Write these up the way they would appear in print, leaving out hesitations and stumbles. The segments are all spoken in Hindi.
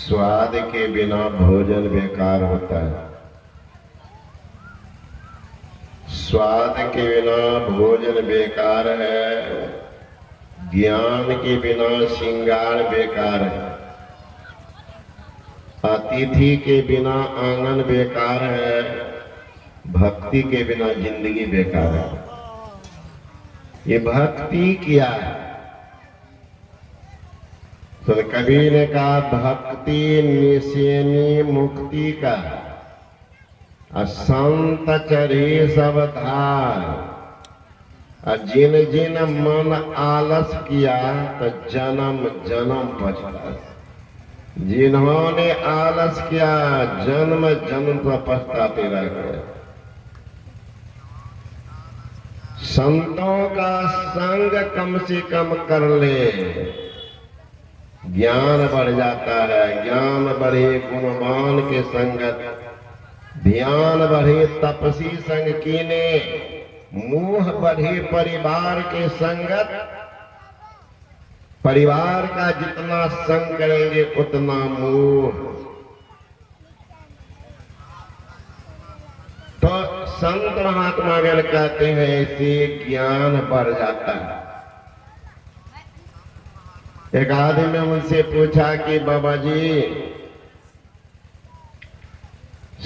स्वाद के बिना भोजन बेकार होता है। स्वाद के बिना भोजन बेकार है। ज्ञान के बिना श्रृंगार बेकार है। अतिथि के बिना आंगन बेकार है। भक्ति के बिना जिंदगी बेकार है। ये भक्ति क्या है? तो कबीर ने कहा भक्ति निशानी मुक्ति का, संत चरे सब धार। जिन जिन मन आलस किया तो जन्म जन्म पछता। जिन्होंने आलस किया जन्म जन्म पर पछताते रह गए। संतों का संग कम से कम कर ले, ज्ञान बढ़ जाता है। ज्ञान बढ़े गुणवान के संगत, ध्यान बढ़े तपसी संग कीने, मोह बढ़े परिवार के संगत। परिवार का जितना संग करेंगे उतना मोह। तो संत महात्मा गण कहते हैं ऐसे ज्ञान बढ़ जाता है। एक आदमी ने मुझसे पूछा कि बाबा जी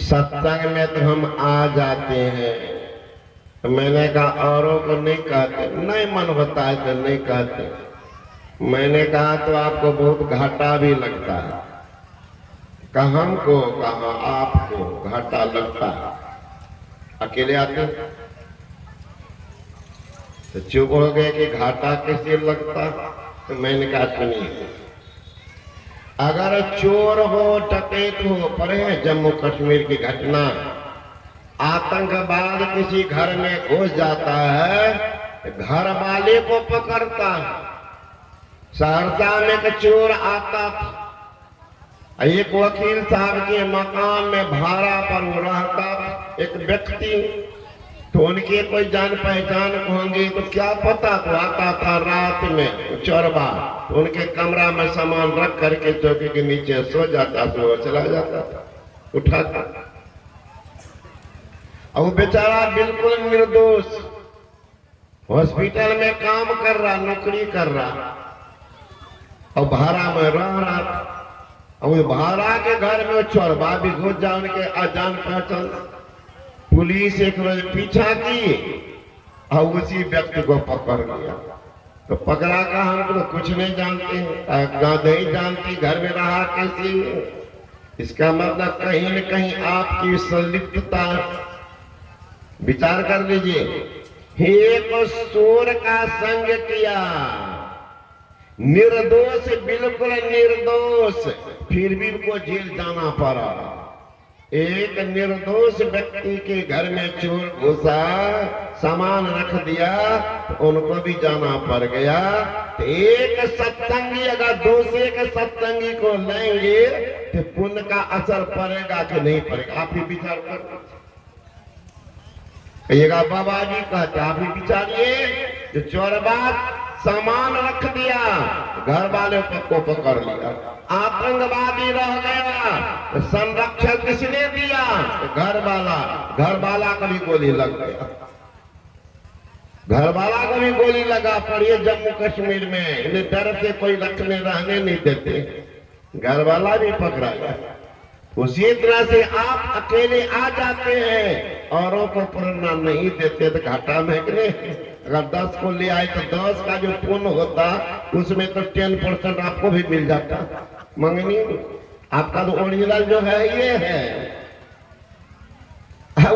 सत्संग में तो हम आ जाते हैं, तो मैंने कहा औरों को नहीं कहते? नहीं मन होता है तो नहीं कहते। मैंने कहा तो आपको बहुत घाटा भी लगता है। कहा हमको, कहा आपको घाटा लगता है? अकेले आते तो चुप हो गए कि घाटा कैसे लगता। तो मैंने कहा सुनिए, अगर चोर हो डकैत हो, पढ़े हैं जम्मू कश्मीर की घटना, आतंकवाद किसी घर में घुस जाता है, घर वाले को पकड़ता है। सहरसा में एक चोर आता था, एक वकील साहब के मकान में भाड़ा पर रहता एक व्यक्ति, तो उनके कोई जान पहचान होंगे तो क्या पता। तो आता था रात में चोरबा, तो उनके कमरा में सामान रख करके चौकी के नीचे सो जाता, तो चला जाता था, उठाता। और वो बेचारा बिल्कुल निर्दोष, हॉस्पिटल में काम कर रहा, नौकरी कर रहा और भाड़ा में रह रहा था। और वो भाड़ा के घर में चोरबा भी घुस जा, उनके अजान पहचान। पुलिस एक रोज पीछा की और उसी व्यक्ति को पकड़ लिया। तो पकड़ा का हम तो कुछ नहीं जानते, नहीं जानती घर में रहा कैसे। इसका मतलब कहीं न कहीं आपकी संलिप्तता। विचार कर लीजिए, एक चोर का संग किया, निर्दोष, बिल्कुल निर्दोष, फिर भी उनको जेल जाना पड़ा। एक निर्दोष व्यक्ति के घर में चोर घुसा, सामान रख दिया, तो उनको भी जाना पड़ गया। तो एक सत्संगी अगर दूसरे के सत्संगी को लेंगे तो पुण्य का असर पड़ेगा कि नहीं पड़ेगा? आप ही विचार कर। कहिएगा बाबा जी कहते, आप ही विचारिए। जो चोरबा सामान रख दिया, घर वाले को पकड़ लिया, आतंकवादी रह गया, तो संरक्षण किसने दिया? घर वाला को भी गोली लग गया। घर वाला को भी गोली लगा। पड़िए जम्मू कश्मीर में, इन्हें डर से कोई रखने रहने नहीं देते, घर वाला भी पकड़ा गया। उसी तरह से आप अकेले आ जाते हैं, औरों को प्रेरणा नहीं देते तो घाटा में कि नहीं? अगर 10 को ले आए तो 10 का जो पुण्य होता उसमें तो 10% आपको भी मिल जाता। मंगनी आपका तो ओरिजिनल जो है ये है,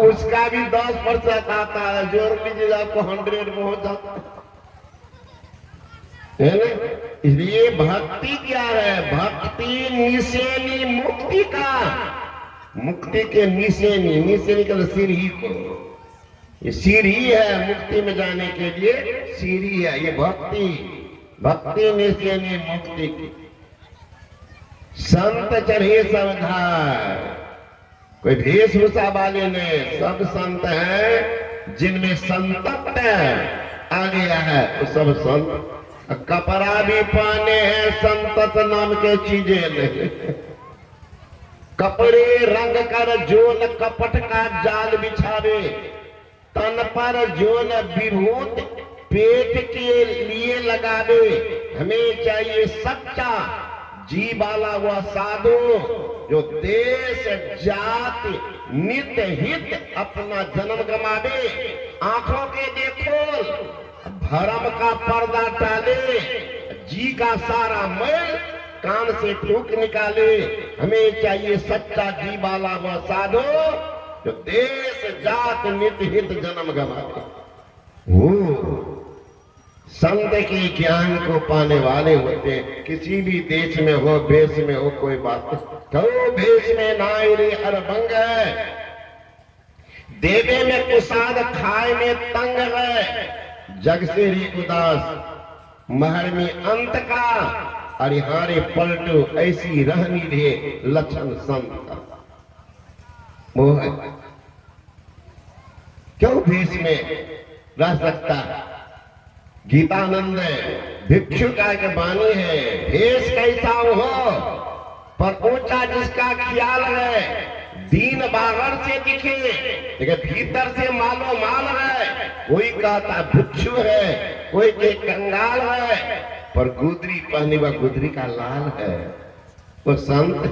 उसका भी 10% आता है। जोड़ लीजिए आपको 100 में हो जाता है ना। इसलिए भक्ति क्या है? भक्ति निशानी मुक्ति का, मुक्ति के निशानी, निशानी का सीढ़ी को, ये सीढ़ी है मुक्ति में जाने के लिए, सीढ़ी है ये भक्ति। भक्ति निशानी मुक्ति की। संत चढ़े सब धार, कोई वेशभूषा वाले ने, सब संत हैं जिनमें संतत्व आ गया है, तो सब संत। कपड़ा भी पहने हैं, संतत नाम के चीजें नहीं। कपड़े रंग कर जोन कपट का जाल बिछावे, तन पर जोन विभूत पेट के लिए लगावे। हमें चाहिए सच्चा जी वाला वह साधु जो देश जाति नित हित अपना जन्म गमावे। आंखों के देखो भरम का पर्दा टाले, जी का सारा मैल कान से फूंक निकाले। हमें चाहिए सच्चा जी वाला वह साधु जो देश जात नित हित जन्म गवावे। वो संत के ज्ञान को पाने वाले होते हैं। किसी भी देश में हो, भेष में हो, कोई बात नहीं। कहो भेष में नाई रे अरबंग है, देवे में कुसाद खाए में तंग है। जग से री उदास महर में अंत का, अरिहारे पलटो ऐसी रहनी रे लक्षण संत का। वो है क्यों भेष में रह सकता। गीतानंद भिक्षु का के बानी है, भेष कैसा हो पर ऊंचा जिसका ख्याल है। दीन बाहर से दिखे लेकिन भीतर से मालो माल है। कोई कहता भिक्षु है, कोई के कंगाल है, पर गुदरी पहनी व गुदरी का लाल है। वो संत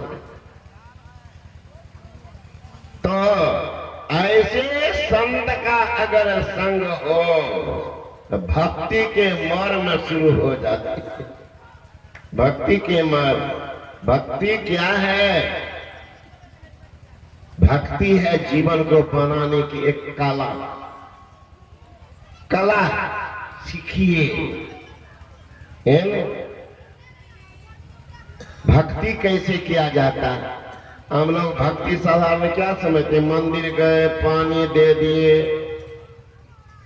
तो ऐसे संत का अगर संग हो तो भक्ति के मर्म शुरू हो जाती है। भक्ति के मर्म, भक्ति क्या है? भक्ति है जीवन को बनाने की एक कला। कला सीखिए। भक्ति कैसे किया जाता है? हम लोग भक्ति साधारण क्या समझते? मंदिर गए, पानी दे दिए,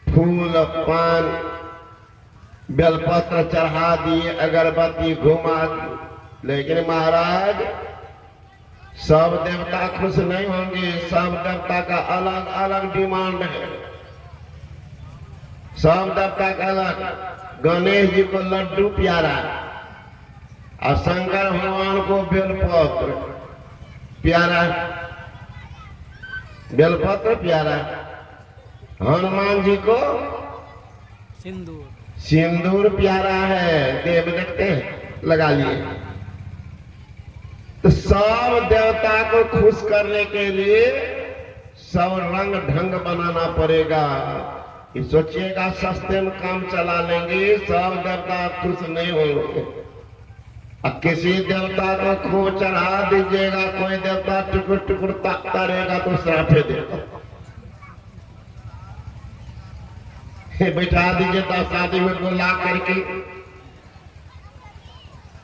फूल पान बेलपत्र चढ़ा दिए, अगरबत्ती घुमा दी। लेकिन महाराज सब देवता खुश नहीं होंगे। सब देवता का अलग अलग डिमांड है। सब देवता का अलग। गणेश जी को लड्डू प्यारा और शंकर भगवान को बेलपत्र प्यारा, बेलपत्र प्यारा। हनुमान जी को सिंदूर, सिंदूर प्यारा है। देव देखते हैं लगा लिए। तो सब देवता को खुश करने के लिए सब रंग ढंग बनाना पड़ेगा। ये सोचिएगा सस्ते में काम चला लेंगे, सब देवता खुश नहीं होंगे। अब किसी देवता को खूब चढ़ा दीजिएगा, कोई देवता टुकुर टुकुर ताकता रहेगा तो श्रापे देगा। बैठा दीजिए 10 आदमी को ला करके,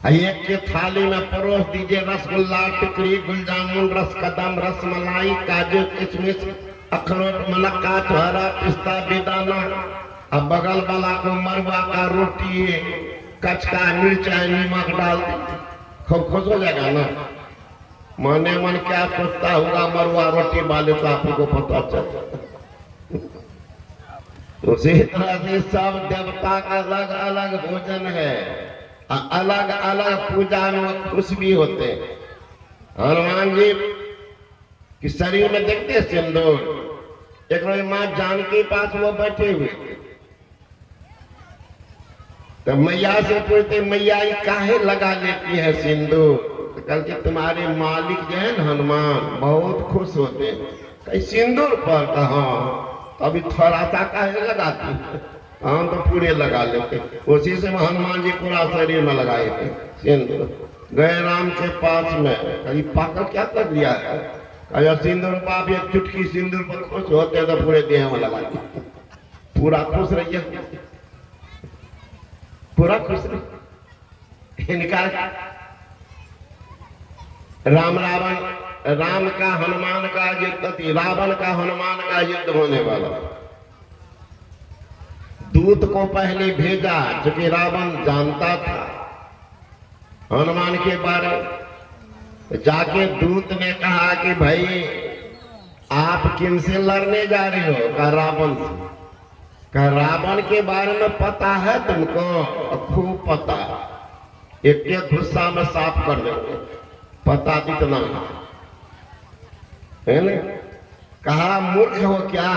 एक के थाली में परोस दीजिए रसगुल्ला, टिकड़ी, गुलजामुन, रसकदम, रसमलाई, काजू, किशमिश, अखरोट, मुनक्का, छोहरा, पिस्ता, बेदाना। अब बगल वाला को मरवा का रोटी, कचका, मिर्चा, नमक डाल दीजिए, खूब खुश हो जाएगा ना। मने मन क्या सोचता होगा मरवा रोटी वाले, तो आपको पता चल। उसी तरह से सब देवता का अलग अलग भोजन है, अलग अलग पूजा में खुश भी होते हैं। हनुमान जी कि शरीर में देखते सिंदूर। एक रोज माँ जानकी के पास वो बैठे हुए तो मैया से पूछते, मैया ये काहे लगा लेती है सिंदूर? तो कल के तुम्हारे मालिक जो है ना हनुमान बहुत खुश होते हैं। कहीं सिंदूर पर कहा अभी थोड़ा सा काहे लगाती है? हम तो पूरे लगा लेते। उसी से हनुमान जी पूरा शरीर में लगाए थे सिंदूर। गए राम के पास में, कहीं पागल क्या कर दिया है? अगर सिंदूर बाप एक चुटकी सिंदूर पर खुश होते तो पूरे देह में लगा दिए। पूरा खुश रहिए, पूरा खुश रहिए। इनका राम का हनुमान का युद्ध थी, रावण का हनुमान का युद्ध होने वाला। दूत को पहले भेजा, क्योंकि रावण जानता था हनुमान के बारे में। जाके दूत ने कहा कि भाई आप किनसे लड़ने जा रहे हो? कहा रावण से। कहा रावण के बारे में पता है तुमको? खूब पता, एक गुस्सा में साफ कर देंगे, पता कितना। है ना? कहा मूर्ख हो क्या?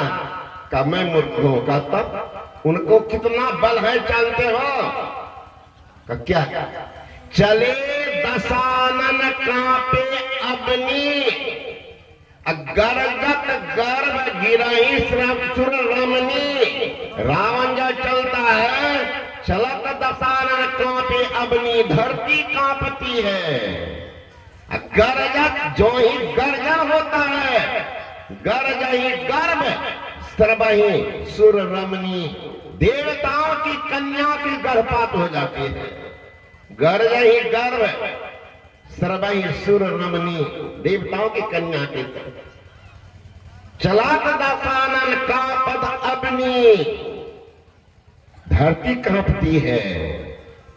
कहा मैं मूर्ख हूं। कहा तब उनको कितना बल है जानते हो? कहा क्या? चले दशानन कांपे अग्नि, गरजत गर्भ गिरही सुर रमनी। रावण जो चलता है, चलत दशानन कांपे अग्नि, धरती कांपती है। गरजत जो ही गर्जन होता है, गरज ही गर्भ सर्वही सुर रमनी, देवताओं की कन्या की गर्भपात हो जाती है। गर्ज ही गर्भ सर्वही सुर रमनी, देवताओं की कन्या की। चलात दशानन कांपत अग्नि, धरती कांपती है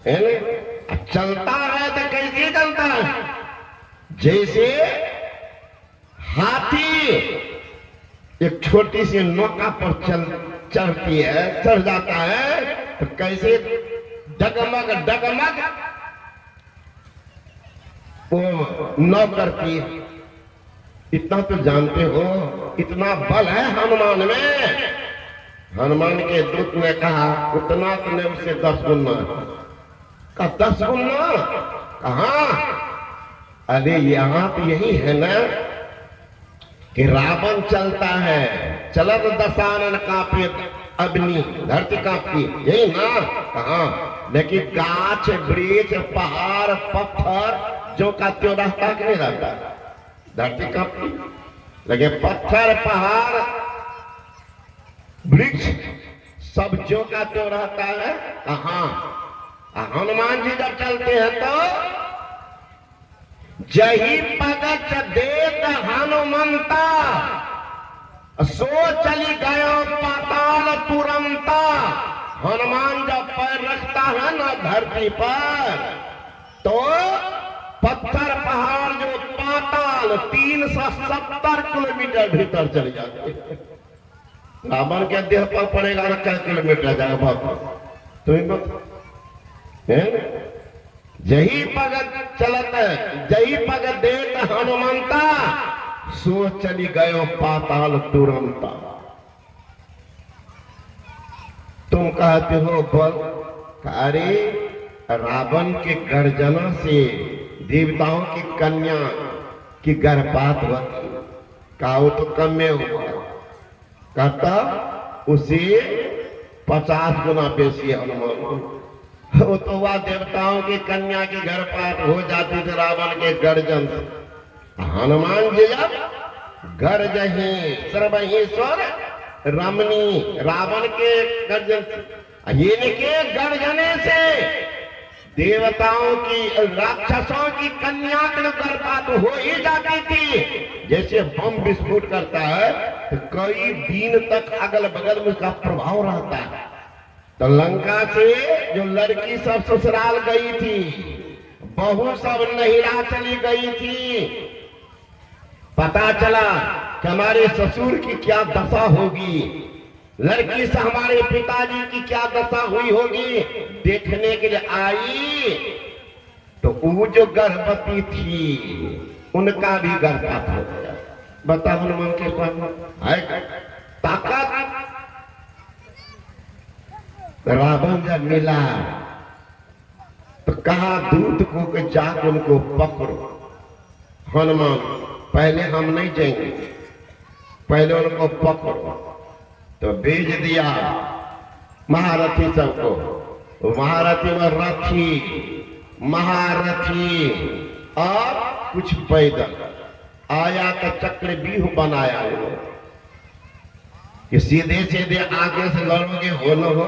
ना? चलता है तो कैसे चलता है? जैसे हाथी एक छोटी सी नौका पर चढ़ती है, चढ़ जाता है तो कैसे डगमग डगमग वो नौ करती है। इतना तो जानते हो, इतना बल है हनुमान में। हनुमान के दूत ने कहा उतना तो ने उससे 10 गुना। कहा 10 गुना कहा? अरे यहां तो यही है ना कि रावण चलता है, चलत दशानन कांपे अग्नि, धरती कांपती, यही ना? कहा? लेकिन गाछ वृक्ष पहाड़ पत्थर जो का त्यों रहता कि नहीं रहता? धरती कांपती, लेकिन पत्थर पहाड़ वृक्ष सब जो का त्यों रहता है। कहा? हनुमान जी जब चलते हैं तो जही पगच देत हनुमंता, सो चली गयो पाताल तुरंता। हनुमान जब पैर रखता है ना धरती पर, तो पत्थर पहाड़ जो पाताल 370 किलोमीटर भीतर चले जाते हैं। रावण के देह पर पड़ेगा ना, क्या किलोमीटर जाएगा बाप? तो जही पगत चलत, जही पगत देत हनुमंता, सो चली गयो पाताल तुरंता। तुम कहते हो बल, अरे रावण के गर्जना से देवताओं की कन्या की गर्भपात हुआ। कहा वो तो कम में हुआ। कहता उसे 50 गुना बेसी हनुमान। वो तो वह देवताओं की कन्या की गर्भपात हो जाती थी रावण के गर्जन से। हनुमान जी जब गर्जही सर्वहीश्वर रमनी, रावण के गर्जन से, ये के गर्जने से देवताओं की राक्षसों की कन्या की गर्भपात हो ही जाती थी। जैसे बम विस्फोट करता है तो कई दिन तक अगल बगल में उसका प्रभाव रहता है। तो लंका से जो लड़की सब ससुराल गई थी, बहू सब नहिरा चली गई थी, पता चला कि हमारे ससुर की क्या दशा होगी, लड़की से हमारे पिताजी की क्या दशा हुई होगी, देखने के लिए आई। तो वो जो गर्भवती थी उनका भी गर्भपात हो गया। बता हनुमान के पास ताकत। रावण जब मिला तो कहा दूत को कि जाकर उनको पकड़ो। हनुमान पहले हम नहीं जाएंगे, पहले उनको पकड़ो। तो भेज दिया महारथी सबको, महारथी में रथी महारथी और कुछ पैदल आया तो चक्रव्यूह बनाया कि सीधे सीधे आगे से लड़ोगे हो न हो।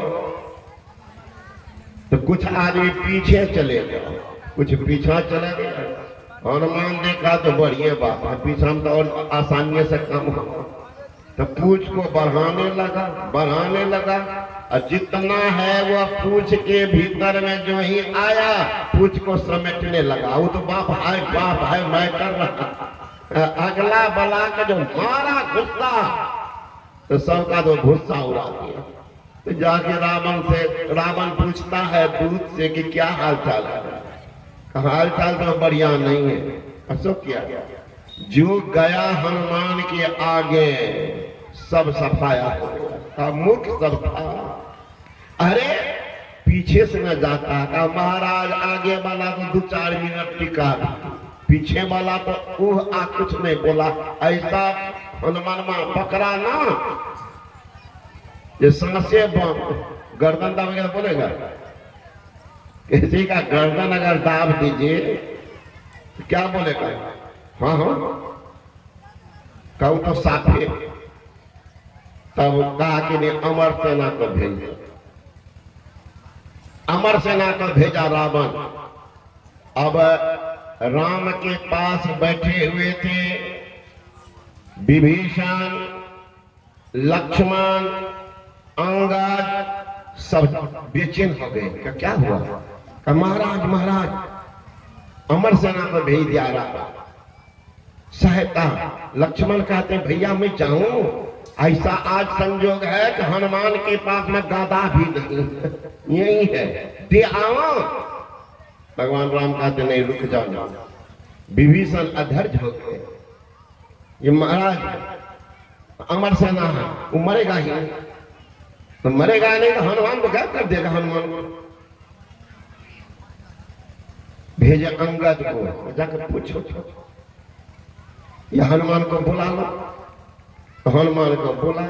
तो कुछ आदमी पीछे चले गए, कुछ पीछा चले गए। हनुमान देखा तो बढ़िया बात है, पीछा में तो और आसानी से कम हो। तो पूछ को बढ़ाने लगा और जितना है वो पूछ के भीतर में जो ही आया पूछ को समेटने लगा। वो तो बाप है मैं कर रहा। अगला बला का जो मारा गुस्सा तो सबका तो गुस्सा उड़ा दिया। तो जाके रावण पूछता है दूत से कि क्या हाल चाल है। हाल चाल तो बढ़िया नहीं है। असो क्या जो गया हनुमान के आगे सब सफाया हो गया, मुख सब था। अरे पीछे से न जाता का महाराज, आगे वाला तो 2-4 मिनट टिका, पीछे वाला तो कुछ नहीं बोला। ऐसा हनुमान पकड़ा ना, ये सांसे गर्दन दाबेगा तो बोलेगा। किसी का गर्दन अगर दाब दीजिए तो क्या बोलेगा? हाँ हाँ कहूं तो साफे। तब कहा कि नहीं, अमर सेना को भेज। अमर सेना को भेजा रावण। अब राम के पास बैठे हुए थे विभीषण, लक्ष्मण, अंगद, सब बेचैन हो गए। क्या हुआ? कहा महाराज महाराज अमर सेना को भेज दिया रहा। सहायता। लक्ष्मण कहते हैं भैया मैं जाऊं, ऐसा आज संजोग है कि हनुमान के पास में गदा भी नहीं, यही है, दे आओ। भगवान राम कहते नहीं, रुक जाओ। विभीषण अधर्ज हो गए। ये महाराज अमर सेना है, वो मरेगा ही नहीं। तो मरेगा नहीं तो हनुमान को क्या कर देगा? हनुमान को भेजे अंगद को, जाकर पूछो ये हनुमान को बुला लो। तो हनुमान को बुला,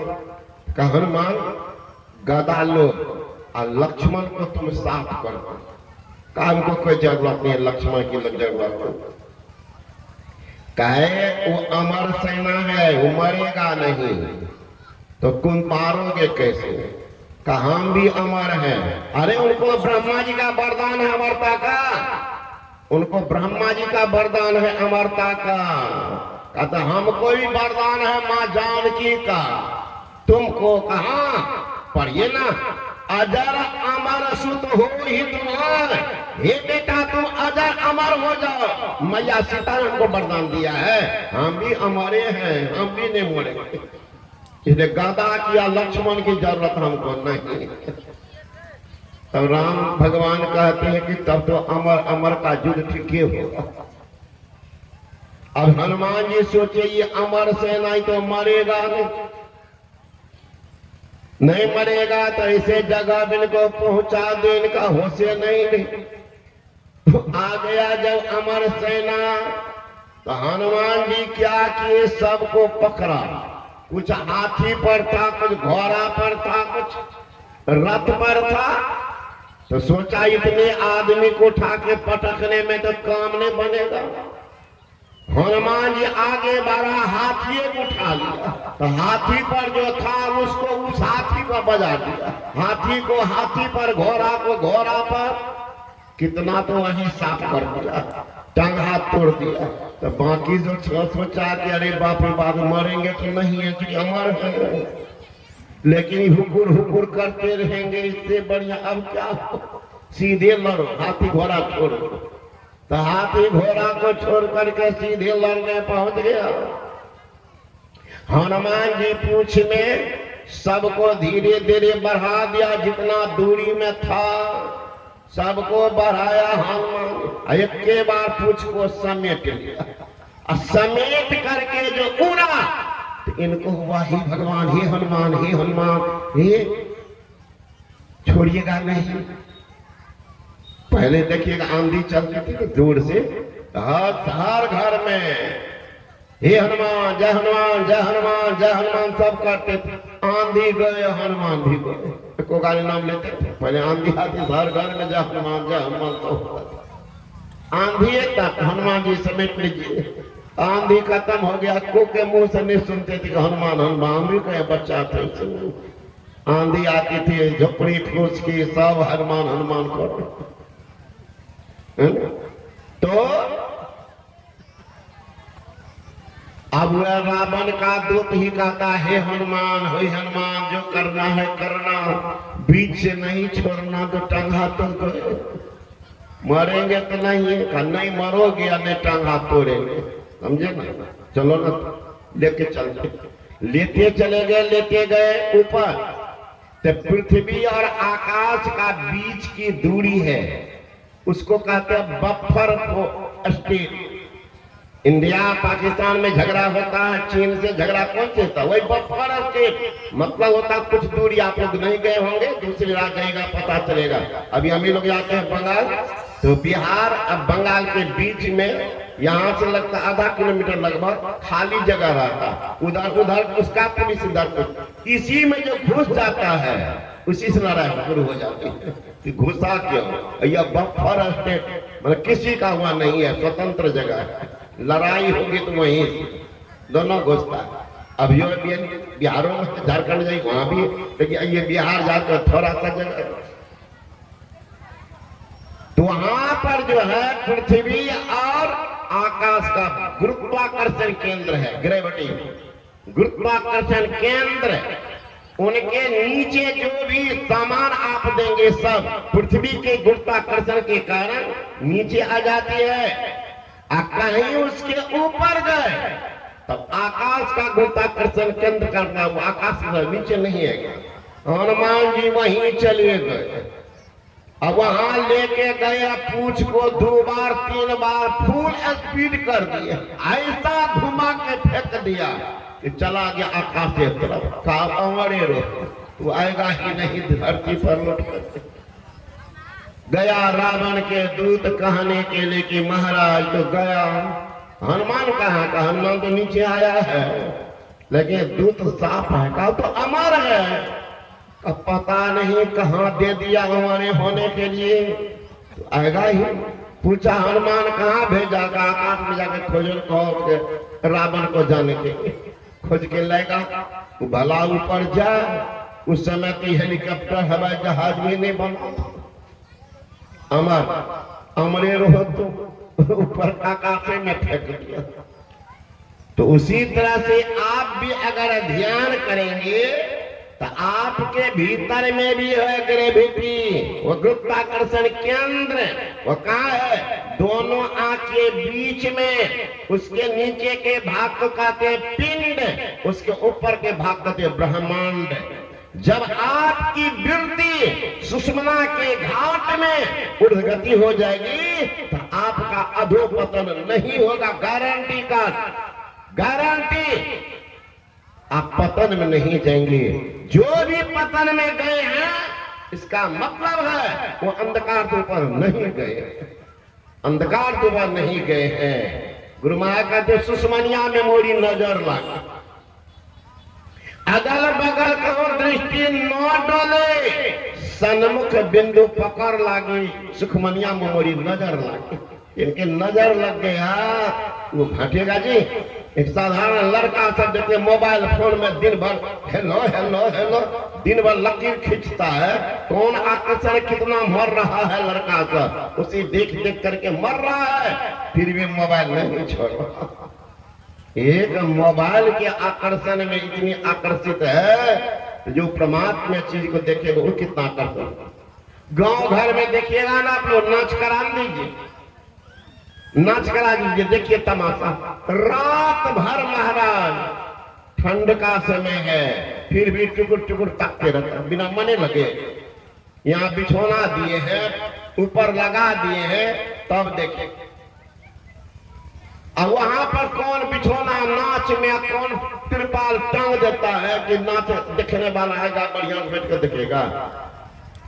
कहा हनुमान गदा लो और लक्ष्मण को तुम साथ कर दो। काम को कोई जरूरत नहीं है, लक्ष्मण की जरूरत। कहे वो अमर सेना है, वो मरेगा नहीं, तो तुम मारोगे कैसे? कहा हम भी अमर हैं। अरे उनको ब्रह्मा जी का वरदान है अमरता का, उनको ब्रह्मा जी का वरदान है अमरता का। कहता हमको भी वरदान है मां जानकी का, तुमको कहां? पढ़िए ना, अजर अमर सुत हो ही तुम्हार। हे बेटा तुम अजर अमर हो जाओ। मैया सीता ने हमको वरदान दिया है, हम भी अमरे हैं, हम भी नहीं मरेंगे। इसलिए गदा किया लक्ष्मण की जरूरत हमको नहीं। तब राम भगवान कहते हैं कि तब तो अमर अमर का युद्ध ठीक होगा। अब हनुमान जी सोचे ये अमर सेना तो मरेगा नहीं मरेगा, तो ऐसे जगह इनको पहुंचा दे, इनका होशे नहीं। तो आ गया जब अमर सेना, तो हनुमान जी क्या किए? सबको पकड़ा। कुछ हाथी पर था, कुछ घोड़ा पर था, कुछ रथ पर था। तो सोचा इतने आदमी को उठा के पटकने में तो काम नहीं बनेगा। हनुमान जी आगे बढ़ा, हाथी को उठा लिया। तो हाथी पर जो था उसको उस हाथी पर बजा दिया, हाथी को हाथी पर, घोड़ा को घोड़ा पर। कितना तो वहीं साफ कर दिया, टांग हाथ तोड़ दिया। तो बाकी जो सोचा कि अरे बाप रे बाप मरेंगे तो नहीं है कि अमर है, लेकिन हुकुर हुकुर करते रहेंगे, इससे बढ़िया अब क्या हो? सीधे लड़ो, हाथी घोड़ा छोड़ो। तो हाथी घोड़ा को छोड़ करके सीधे लड़ने पहुंच गया। हनुमान जी पूछ में सबको धीरे धीरे बढ़ा दिया, जितना दूरी में था सबको बढ़ाया हनुमान। एक के बार पूछ को समेट लिया, और समेट करके जो उड़ा तो इनको हुआ हे भगवान, हे हनुमान, हे हनुमान, हे छोड़िएगा नहीं। पहले देखिएगा आंधी चलती थी तो दूर से हर घर में हे हनुमान, जय हनुमान, जय हनुमान, जय हनुमान सब करते थे। आंधी गए हनुमान भी गए, को गाली नाम लेते थे। पहले आंधी आती हर घर में जय हनुमान, जय हनुमान तो होता था। आंधी एक हनुमान जी समेट लीजिए। आंधी खत्म हो गया, को के मुंह से नहीं सुनते थे हनुमान हनुमान। भी कहे बच्चा थे, आंधी आती थी झोपड़ी फूस की, सब हनुमान हनुमान कर। तो अब वह रावण का दूत ही कहता है हनुमान, हो हनुमान जो करना है करना, बीच से नहीं छोड़ना। तो टंगा तो मरेंगे तो नहीं है, कहा नहीं मरोगे या नहीं टंगा तोड़ेंगे, समझे ना? चलो ना लेके चलते। लेते चले गए, लेते गए ऊपर। तो पृथ्वी और आकाश का बीच की दूरी है, उसको कहते हैं बफर स्टेट। इंडिया पाकिस्तान में झगड़ा होता है, चीन से झगड़ा कौन से होता है? वही बफर स्टेट, मतलब होता है कुछ दूरी। आप लोग नहीं गए होंगे, दूसरी रात जाएगा पता चलेगा। अभी हम ही लोग जाते हैं बंगाल, तो बिहार अब बंगाल के बीच में यहाँ से लगता आधा किलोमीटर लगभग खाली जगह रहता, उधर उधर उसका पुलिस इधर, इसी में जो घुस जाता है उसी से लड़ाई शुरू हो जाती है कि घुसा क्यों। यह बफर स्टेट मतलब किसी का हुआ नहीं है, स्वतंत्र जगह है। लड़ाई होगी तो वहीं दोनों घुसता है। अब ये बिहारों में झारखंड जाए वहां भी, लेकिन ये बिहार जाकर थोड़ा सा जगह, तो वहां पर जो है पृथ्वी और आकाश का गुरुत्वाकर्षण केंद्र है, ग्रेविटी गुरुत्वाकर्षण केंद्र। उनके नीचे जो भी सामान आप देंगे सब पृथ्वी के गुरुत्वाकर्षण के कारण नीचे आ जाती है। कहीं उसके ऊपर गए तब आकाश का गुरुत्वाकर्षण केंद्र करना, वो आकाश में नीचे नहीं है। हनुमान जी वहीं चले गए, अब वहां लेके गए पूछ को 2 बार 3 बार फुल स्पीड कर दिया, ऐसा घुमा के फेंक दिया कि चला गया आकाश की तरफ। कहा रो तू आएगा ही नहीं धरती पर लौट कर। गया रावण के दूत कहने के लिए कि महाराज तो गया, हनुमान कहाँ का? हनुमान तो नीचे आया है, लेकिन दूत साफ है, कहा तो अमर है। अब पता नहीं कहाँ दे दिया हमारे होने के लिए, तो आएगा ही। पूछा हनुमान कहाँ भेजा? का आकाश में जाके खोजो, कहो रावण को जाने के खोज के लाएगा, भला ऊपर जा। उस समय तो हेलीकॉप्टर हवाई जहाज भी नहीं बना, अमर अमरे रहो तो ऊपर आकाश में फेंक दिया। तो उसी तरह से आप भी अगर ध्यान करेंगे तो आपके भीतर में भी है ग्रेविटी, वो गुरुत्वाकर्षण केंद्र। वो कहाँ है? दोनों आंख के बीच में, उसके नीचे के भाग को कहते हैं पिंड, उसके ऊपर के भाग को कहते हैं ब्रह्मांड। जब आपकी वृत्ति सुषुम्ना के घाट में ऊर्ध्वगति हो जाएगी तो आपका अधोपतन नहीं होगा, गारंटी का गारंटी। आप पतन में नहीं जाएंगे। जो भी पतन में गए हैं इसका मतलब है वो अंधकार के ऊपर नहीं गए, अंधकार के ऊपर नहीं गए हैं। गुरु महाराज कहते सुषुम्निया मेमोरी नजर लगा, अगल बगल कहो दृष्टि न डोले, सन्मुख बिंदु पकड़ लागी, सुखमनिया मेमोरी नजर लागी। इनके नजर लग गया वो घटेगा जी। एक साधारण लड़का सब देखते मोबाइल फोन में दिन भर हेलो हेलो हेलो दिन भर लकीर खींचता है, कौन आकर्षण कितना मर रहा है लड़का सब, उसी देख देख करके मर रहा है, फिर भी मोबाइल नहीं छोड़ रहा। एक मोबाइल के आकर्षण में इतनी आकर्षित है तो जो परमात्मा चीज को देखेगा वो कितना आकर्षण। गांव घर में देखिएगा ना, आप लोग नाच करा दीजिए, नाच करा दीजिए, देखिए तमाशा। रात भर महाराज, ठंड का समय है फिर भी टुकुर टुकुर तकते रहता है, बिना मने लगे। यहाँ बिछोना दिए हैं, ऊपर लगा दिए हैं, तब देखे। अब वहां पर कौन बिछोना नाच में कौन तिरपाल टांग देता है कि नाच देखने वाला आएगा बढ़िया बैठ कर देखेगा।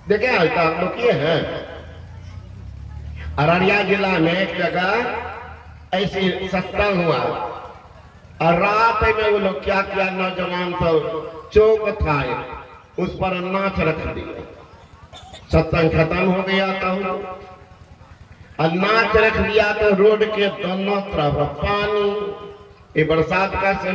देखे ऐसा लोग किए हैं। अररिया जिला में एक जगह ऐसी सत्संग हुआ और रात में वो लोग क्या किया, नौजवान सब चौक था उस पर नाच रख दिया। सत्संग खत्म हो गया तो और नाच रख दिया तो रोड के दोनों तरफ पानी, ये बरसात का